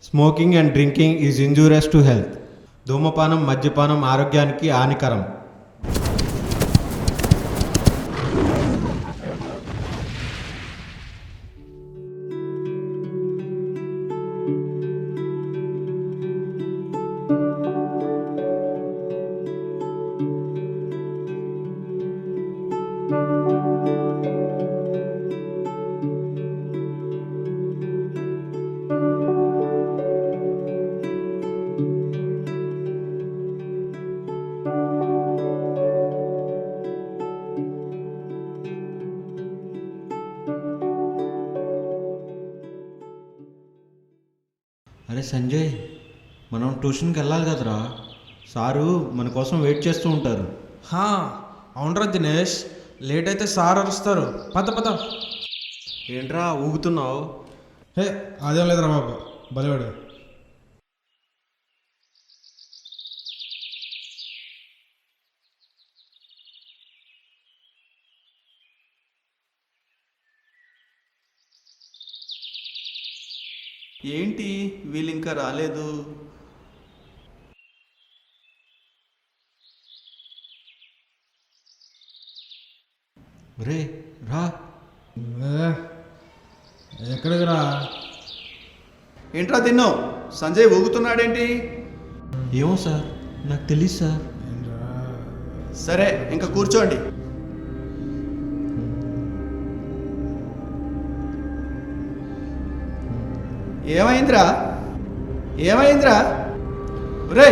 Smoking and drinking is injurious to health. ధూమపానం, మద్యపానం ఆరోగ్యానికి హానికరం. అరే సంజయ్, మనం ట్యూషన్కి వెళ్ళాలి కదరా. సారు మన కోసం వెయిట్ చేస్తూ ఉంటారు. అవునరా దినేష్, లేట్ అయితే సార్ అరుస్తారు. పద పద. ఏంట్రా ఊగుతున్నావు? అదేం లేదురా బాబు, భలేవాడు. ఏంటి వీళ్ళు ఇంకా రాలేదు? రే రా. ఎక్కడికి రా? ఏంట్రా తిన్నో? సంజయ్ ఊగుతున్నాడేంటి? ఏమో సార్, నాకు తెలియదు సార్. సరే ఇంకా కూర్చోండి. ఏమైందిరా? ఏమైందిరా? రే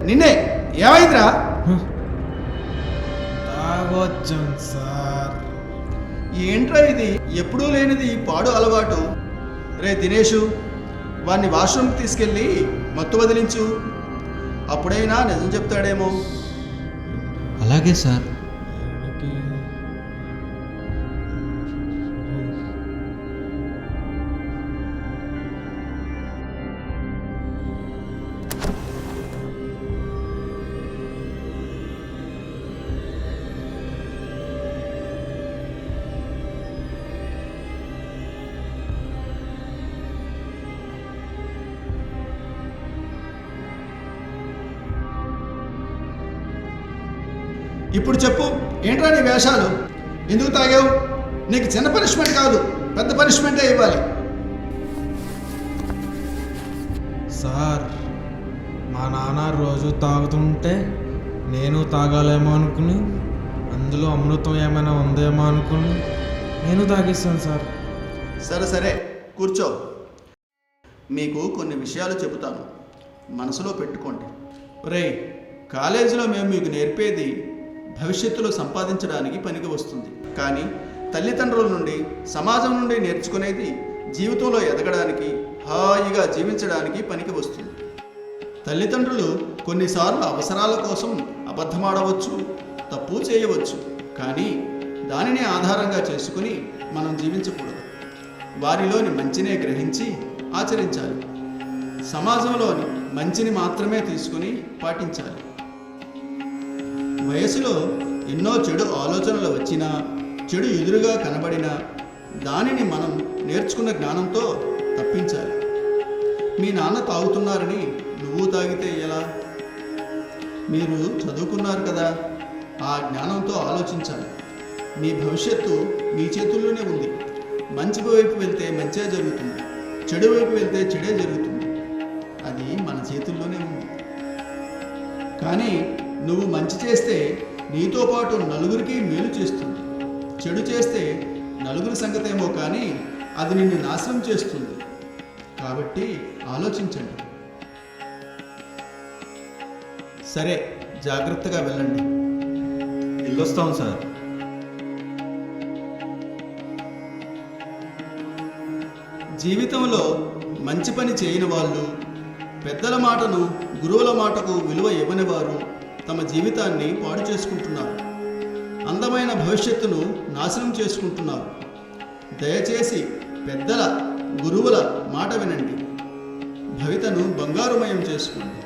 నిన్నే, ఏమైందిరా? తాగొచ్చాను సార్. ఏంట్రా ఇది? ఎప్పుడూ లేనిది ఈ పాడు అలవాటు. రే దినేషు, వాడిని వాష్రూమ్కి తీసుకెళ్ళి మత్తు వదిలించు. అప్పుడైనా నిజం చెప్తాడేమో. అలాగే సార్. ఇప్పుడు చెప్పు, ఏంట్రా నీ వేషాలు? ఎందుకు తాగావు? నీకు చిన్న పనిష్మెంట్ కాదు, పెద్ద పనిష్మెంటే ఇవ్వాలి. సార్, మా నాన్న రోజు తాగుతుంటే నేను తాగాలేమో అనుకుని, అందులో అమృతం ఏమైనా ఉందేమో అనుకుని నేను తాగిస్తాను సార్. సరే సరే కూర్చో. మీకు కొన్ని విషయాలు చెబుతాను, మనసులో పెట్టుకోండి. రేయ్, కాలేజీలో మేము మీకు నేర్పేది భవిష్యత్తులో సంపాదించడానికి పనికి వస్తుంది. కానీ తల్లిదండ్రుల నుండి, సమాజం నుండి నేర్చుకునేది జీవితంలో ఎదగడానికి, హాయిగా జీవించడానికి పనికి వస్తుంది. తల్లిదండ్రులు కొన్నిసార్లు అవసరాల కోసం అబద్ధమాడవచ్చు, తప్పు చేయవచ్చు. కానీ దానిని ఆధారంగా చేసుకుని మనం జీవించకూడదు. వారిలోని మంచినే గ్రహించి ఆచరించాలి. సమాజంలోని మంచిని మాత్రమే తీసుకుని పాటించాలి. వయసులో ఎన్నో చెడు ఆలోచనలు వచ్చినా, చెడు ఎదురుగా కనబడినా దానిని మనం నేర్చుకున్న జ్ఞానంతో తప్పించాలి. మీ నాన్న తాగుతున్నారని నువ్వు తాగితే ఎలా? మీరు చదువుకున్నారు కదా, ఆ జ్ఞానంతో ఆలోచించాలి. మీ భవిష్యత్తు మీ చేతుల్లోనే ఉంది. మంచి వైపు వెళ్తే మంచే జరుగుతుంది, చెడు వైపు వెళ్తే చెడే జరుగుతుంది. అది మన చేతుల్లోనే ఉంది. కానీ నువ్వు మంచి చేస్తే నీతో పాటు నలుగురికి మేలు చేస్తుంది. చెడు చేస్తే నలుగురి సంగతేమో కానీ అది నిన్ను నాశనం చేస్తుంది. కాబట్టి ఆలోచించండి. సరే, జాగ్రత్తగా వెళ్ళండి. వెళ్ళొస్తాం సార్. జీవితంలో మంచి పని చేయని వాళ్ళు, పెద్దల మాటను, గురువుల మాటకు విలువ ఇవ్వని వారు తమ జీవితాన్ని పాడు చేసుకుంటున్నారు. అందమైన భవిష్యత్తును నాశనం చేసుకుంటున్నారు. దయచేసి పెద్దల, గురువుల మాట వినండి. భవితను బంగారుమయం చేసుకోండి.